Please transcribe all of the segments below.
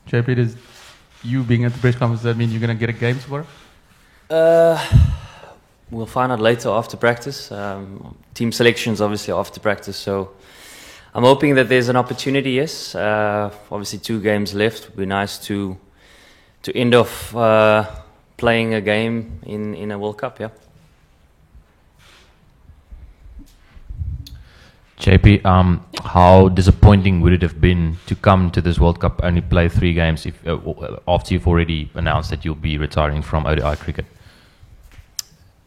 JP, does you being at the press conference, does that mean you're going to get a game tomorrow? We'll find out later after practice. Team selections obviously after practice, so I'm hoping that there's an opportunity. Yes, obviously 2 games left. It'd be nice to end off playing a game in a World Cup. Yeah. JP, how disappointing would it have been to come to this World Cup only play 3 games if after you've already announced that you'll be retiring from ODI cricket?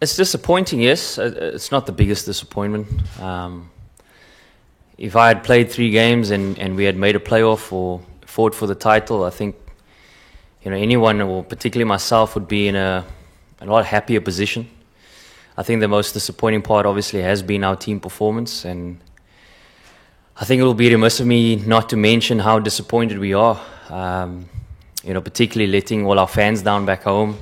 It's disappointing, yes. It's not the biggest disappointment. If I had played 3 games and we had made a playoff or fought for the title, I think anyone, or particularly myself, would be in a lot happier position. I think the most disappointing part obviously has been our team performance, and I think it will be remiss of me not to mention how disappointed we are. Particularly letting all our fans down back home.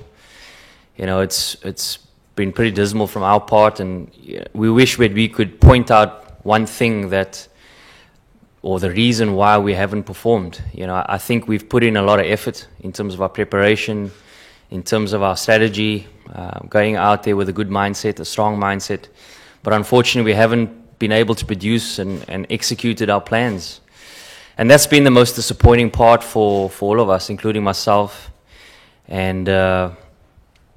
It's been pretty dismal from our part, and we wish that we could point out one thing or the reason why we haven't performed. I think we've put in a lot of effort in terms of our preparation, in terms of our strategy, going out there with a good mindset, a strong mindset. But unfortunately, we haven't been able to produce and executed our plans. And that's been the most disappointing part for all of us, including myself. And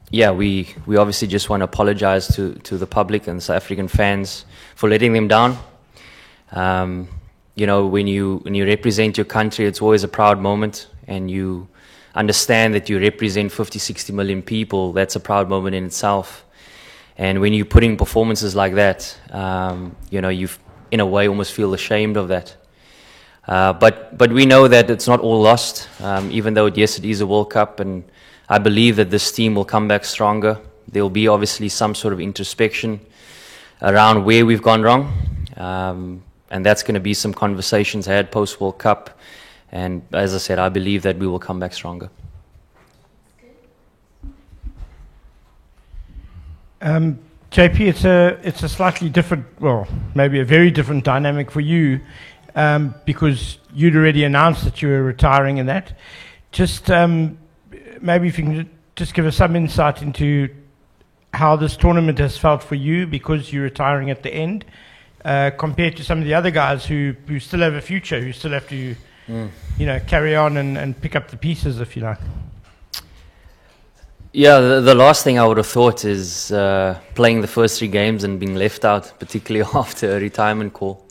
we obviously just want to apologize to the public and South African fans for letting them down. When you represent your country, it's always a proud moment, and you understand that you represent 50, 60 million people. That's a proud moment in itself. And when you're putting performances like that, you in a way almost feel ashamed of that. But we know that it's not all lost, even though, yes, it is a World Cup, and I believe that this team will come back stronger. There will be obviously some sort of introspection around where we've gone wrong, and that's going to be some conversations had post-World Cup. And as I said, I believe that we will come back stronger. JP, it's a slightly different, well, maybe a very different dynamic for you, because you'd already announced that you were retiring and that. Just maybe if you can just give us some insight into how this tournament has felt for you, because you're retiring at the end, compared to some of the other guys who still have a future, who still have to carry on and pick up the pieces, if you like. Yeah, the last thing I would have thought is playing the first 3 games and being left out, particularly after a retirement call.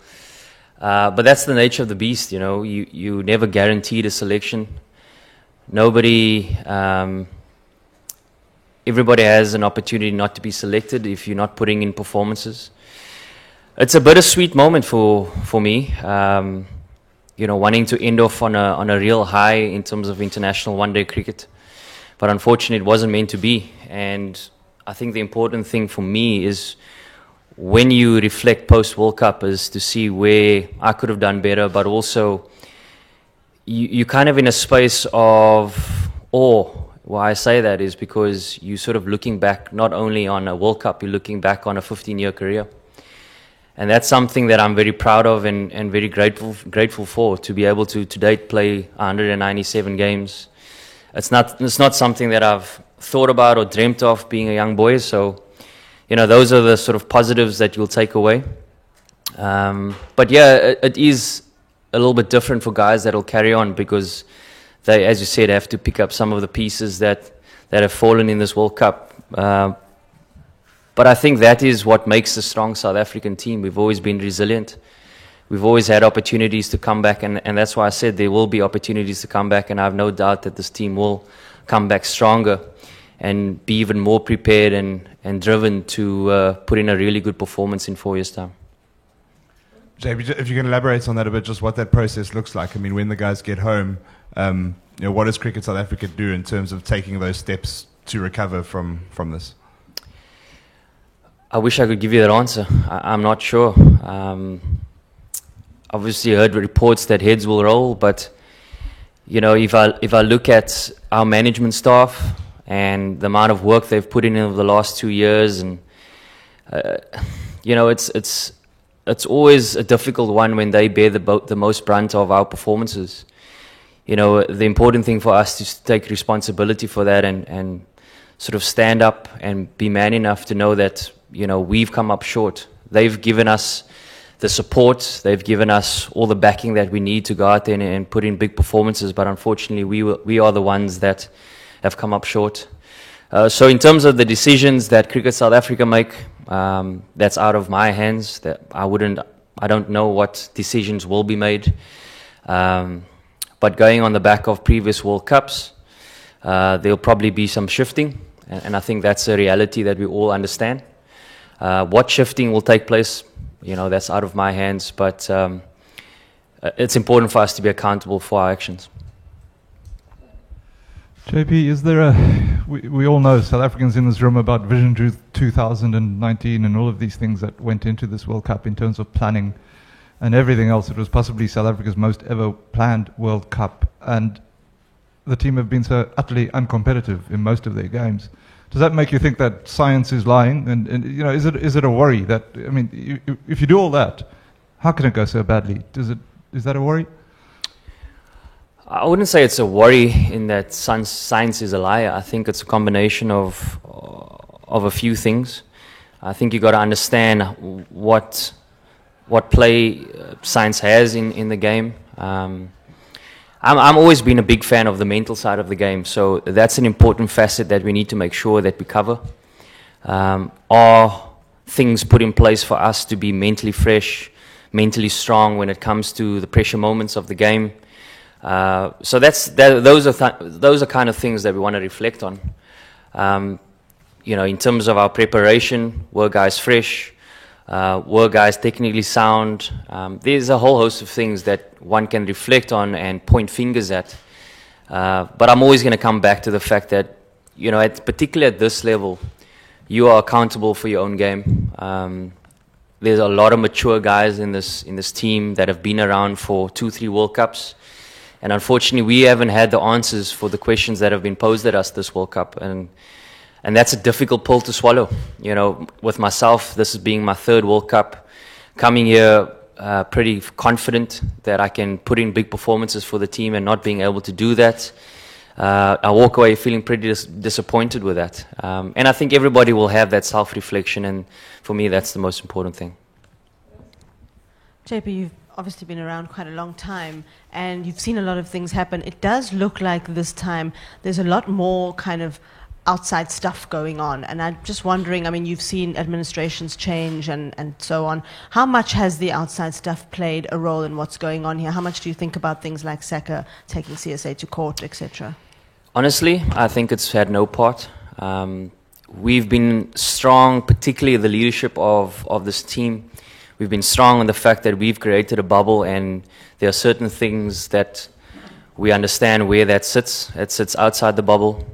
But that's the nature of the beast, You never guaranteed a selection. Everybody has an opportunity not to be selected if you're not putting in performances. It's a bittersweet moment for me, wanting to end off on a real high in terms of international one-day cricket. But unfortunately, it wasn't meant to be. And I think the important thing for me is when you reflect post-World Cup is to see where I could have done better, but also you're kind of in a space of awe. Why I say that is because you're sort of looking back not only on a World Cup, you're looking back on a 15-year career. And that's something that I'm very proud of and very grateful for, to be able to date play 197 games. It's not something that I've thought about or dreamt of being a young boy. So, those are the sort of positives that you'll take away. But yeah, it is a little bit different for guys that will carry on, because they, as you said, have to pick up some of the pieces that have fallen in this World Cup. But I think that is what makes a strong South African team. We've always been resilient. We've always had opportunities to come back, and that's why I said there will be opportunities to come back, and I have no doubt that this team will come back stronger and be even more prepared and driven to put in a really good performance in 4 years' time. JP, if you can elaborate on that a bit, just what that process looks like. I mean, when the guys get home, what does Cricket South Africa do in terms of taking those steps to recover from this? I wish I could give you that answer. I'm not sure. Obviously, I heard reports that heads will roll, but if I look at our management staff and the amount of work they've put in over the last 2 years, and it's always a difficult one when they bear the most brunt of our performances. the important thing for us is to take responsibility for that and sort of stand up and be man enough to know that, we've come up short. They've given us the support, they've given us all the backing that we need to go out there and put in big performances, but unfortunately we are the ones that have come up short. So in terms of the decisions that Cricket South Africa make, that's out of my hands. That I don't know what decisions will be made. But going on the back of previous World Cups, there'll probably be some shifting, and I think that's a reality that we all understand. What shifting will take place, that's out of my hands, but it's important for us to be accountable for our actions. JP, is there we all know, South Africans in this room, about Vision 2019 and all of these things that went into this World Cup in terms of planning and everything else. It was possibly South Africa's most ever planned World Cup, and the team have been so utterly uncompetitive in most of their games. Does that make you think that science is lying? And is it a worry that, if you do all that, how can it go so badly? Is that a worry? I wouldn't say it's a worry in that science is a liar. I think it's a combination of a few things. I think you got to understand what play science has in the game. I'm always been a big fan of the mental side of the game, so that's an important facet that we need to make sure that we cover. Are things put in place for us to be mentally fresh, mentally strong when it comes to the pressure moments of the game? So those are kind of things that we want to reflect on. In terms of our preparation, were guys fresh? Were guys technically sound? There's a whole host of things that one can reflect on and point fingers at. But I'm always going to come back to the fact that, particularly at this level, you are accountable for your own game. There's a lot of mature guys in this team that have been around for 2-3 World Cups. And unfortunately, we haven't had the answers for the questions that have been posed at us this World Cup. And that's a difficult pill to swallow. With myself, this is being my 3rd World Cup, coming here pretty confident that I can put in big performances for the team, and not being able to do that. I walk away feeling pretty disappointed with that. And I think everybody will have that self-reflection, and for me, that's the most important thing. JP, you've obviously been around quite a long time, and you've seen a lot of things happen. It does look like this time there's a lot more kind of outside stuff going on, and I'm just wondering, you've seen administrations change and so on. How much has the outside stuff played a role in what's going on here? How much do you think about things like Saka taking CSA to court, etc.? Honestly, I think it's had no part. We've been strong, particularly the leadership of this team. We've been strong on the fact that we've created a bubble, and there are certain things that we understand where that sits. It sits outside the bubble.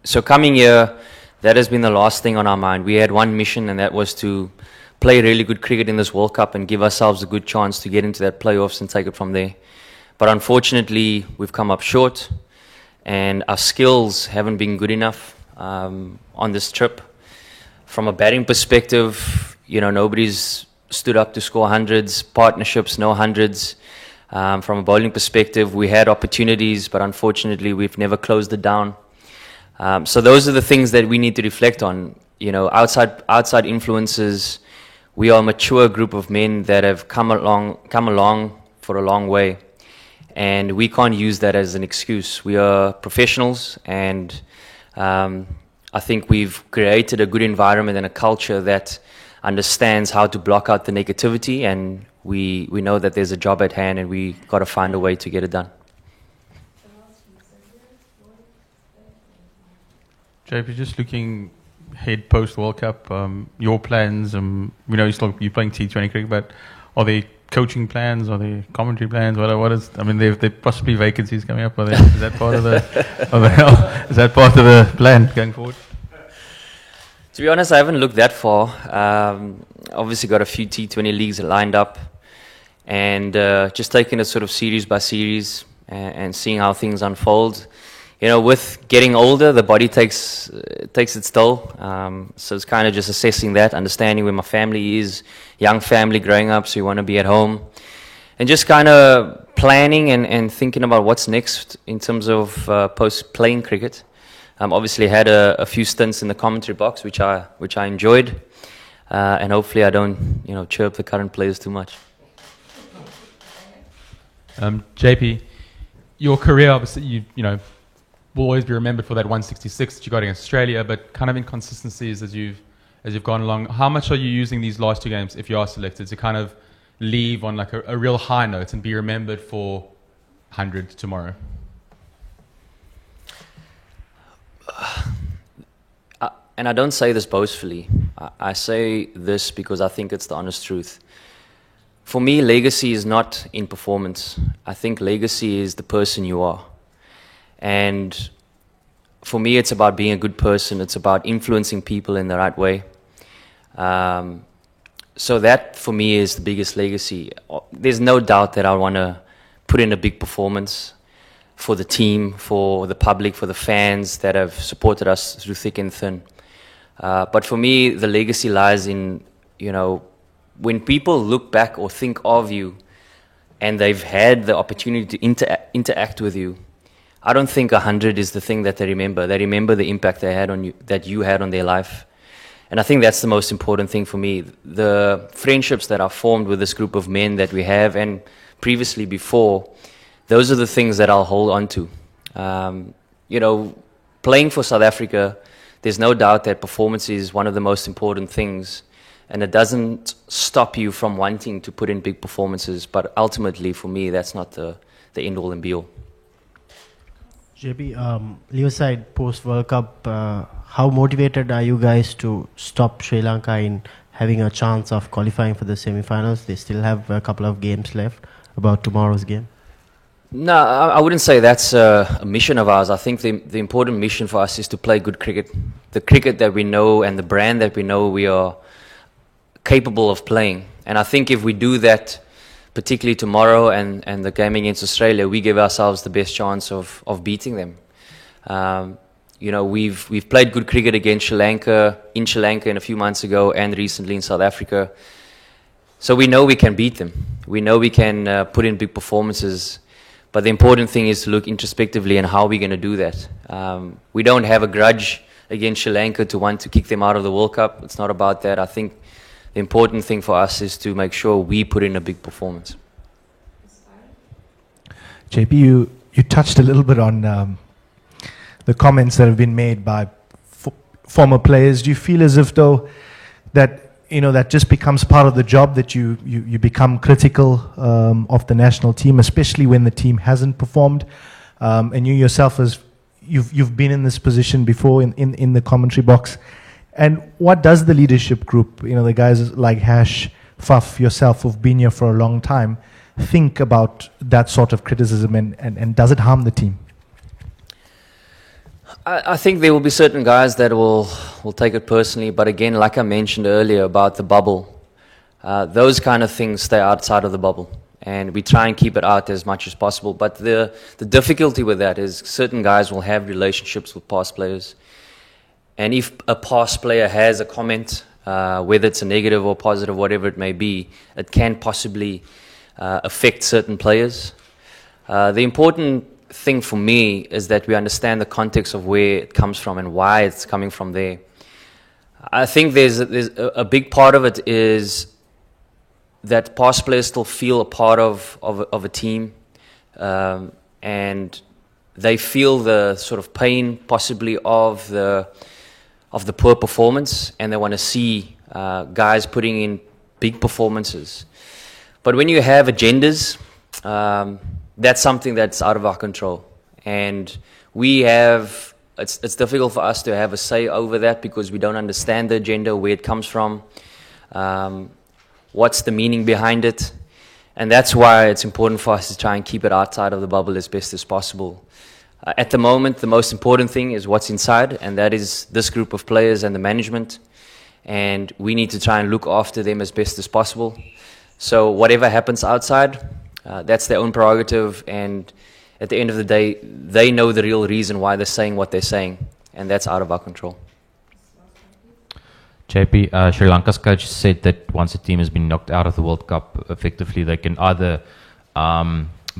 So coming here, that has been the last thing on our mind. We had one mission, and that was to play really good cricket in this World Cup and give ourselves a good chance to get into that playoffs and take it from there. But unfortunately, we've come up short, and our skills haven't been good enough on this trip. From a batting perspective, nobody's stood up to score hundreds, partnerships, no hundreds. From a bowling perspective, we had opportunities, but unfortunately, we've never closed it down. So those are the things that we need to reflect on. Outside influences, we are a mature group of men that have come along for a long way, and we can't use that as an excuse. We are professionals, and I think we've created a good environment and a culture that understands how to block out the negativity, and we know that there's a job at hand, and we got to find a way to get it done. JP, just looking ahead post World Cup, your plans, you're playing T20 cricket, but are there coaching plans? Are there commentary plans? What is? There possibly vacancies coming up. Is that part of the? Is that part of the plan going forward? To be honest, I haven't looked that far. Obviously, got a few T20 leagues lined up, and just taking it sort of series by series and seeing how things unfold. With getting older, the body takes its toll. So it's kind of just assessing that, understanding where my family is, young family growing up, so you want to be at home, and just kind of planning and thinking about what's next in terms of post-playing cricket. Obviously had a few stints in the commentary box, which I enjoyed, and hopefully I don't chirp the current players too much. JP, your career obviously you know will always be remembered for that 166 that you got against Australia, but kind of inconsistencies as you've gone along. How much are you using these last 2 games, if you are selected, to kind of leave on like a real high note and be remembered for 100 tomorrow? And I don't say this boastfully. I say this because I think it's the honest truth. For me, legacy is not in performance. I think legacy is the person you are. And for me, it's about being a good person. It's about influencing people in the right way. So that, for me, is the biggest legacy. There's no doubt that I want to put in a big performance for the team, for the public, for the fans that have supported us through thick and thin. But for me, the legacy lies in, when people look back or think of you and they've had the opportunity to interact with you, I don't think 100 is the thing that they remember. They remember the impact they had on you, that you had on their life. And I think that's the most important thing for me. The friendships that are formed with this group of men that we have, and previously before, those are the things that I'll hold on to. Playing for South Africa, there's no doubt that performance is one of the most important things. And it doesn't stop you from wanting to put in big performances. But ultimately, for me, that's not the end-all and be-all. JP, leave aside post-World Cup, how motivated are you guys to stop Sri Lanka in having a chance of qualifying for the semi-finals? They still have a couple of games left about tomorrow's game. No, I wouldn't say that's a mission of ours. I think the important mission for us is to play good cricket. The cricket that we know and the brand that we know we are capable of playing. And I think if we do that, particularly tomorrow and the game against Australia, we give ourselves the best chance of beating them. We've played good cricket against Sri Lanka, in Sri Lanka a few months ago, and recently in South Africa. So we know we can beat them. We know we can put in big performances. But the important thing is to look introspectively and how we're going to do that. We don't have a grudge against Sri Lanka to want to kick them out of the World Cup. It's not about that. I think the important thing for us is to make sure we put in a big performance. JP, you touched a little bit on the comments that have been made by former players. Do you feel as if though that that just becomes part of the job, that you become critical of the national team, especially when the team hasn't performed? And you yourself, as you've been in this position before in the commentary box. And what does the leadership group, the guys like Hash, Faf, yourself, who've been here for a long time, think about that sort of criticism, and does it harm the team? I think there will be certain guys that will take it personally, but again, like I mentioned earlier about the bubble, those kind of things stay outside of the bubble, and we try and keep it out as much as possible. But the difficulty with that is certain guys will have relationships with past players, and if a past player has a comment, whether it's a negative or positive, whatever it may be, it can possibly affect certain players. The important thing for me is that we understand the context of where it comes from and why it's coming from there. I think there's a big part of it is that past players still feel a part of a team, and they feel the sort of pain possibly of the poor performance, and they want to see guys putting in big performances. But when you have agendas, that's something that's out of our control, and it's difficult for us to have a say over that because we don't understand the agenda, where it comes from, what's the meaning behind it, and that's why it's important for us to try and keep it outside of the bubble as best as possible. At the moment, the most important thing is what's inside, and that is this group of players and the management, and we need to try and look after them as best as possible. So whatever happens outside, that's their own prerogative, and at the end of the day, they know the real reason why they're saying what they're saying, and that's out of our control. JP, Sri Lanka's coach said that once a team has been knocked out of the World Cup, effectively they can either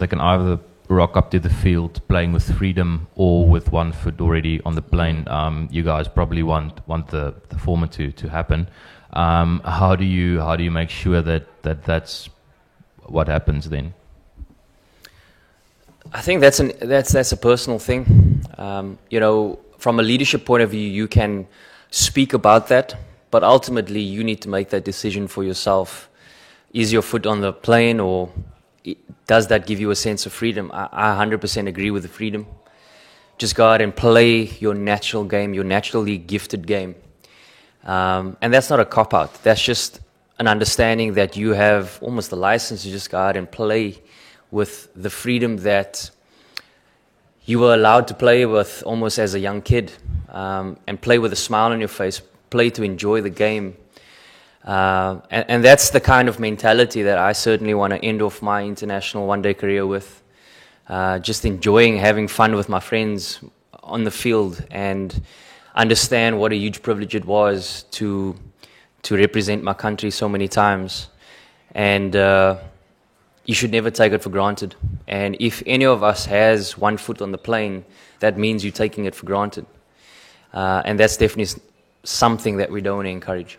they can either rock up to the field playing with freedom or with one foot already on the plane. You guys probably want the former to happen. How do you make sure that's what happens then? I think that's a personal thing. From a leadership point of view, you can speak about that, but ultimately you need to make that decision for yourself. Is your foot on the plane, or does that give you a sense of freedom? I 100% agree with the freedom. Just go out and play your natural game, your naturally gifted game. And that's not a cop-out. That's just an understanding that you have almost the license to just go out and play with the freedom that you were allowed to play with almost as a young kid, and play with a smile on your face, play to enjoy the game. And that's the kind of mentality that I certainly want to end off my international one-day career with. Just enjoying having fun with my friends on the field, and understand what a huge privilege it was to represent my country so many times. And you should never take it for granted. And if any of us has one foot on the plane, that means you're taking it for granted. And that's definitely something that we don't want to encourage.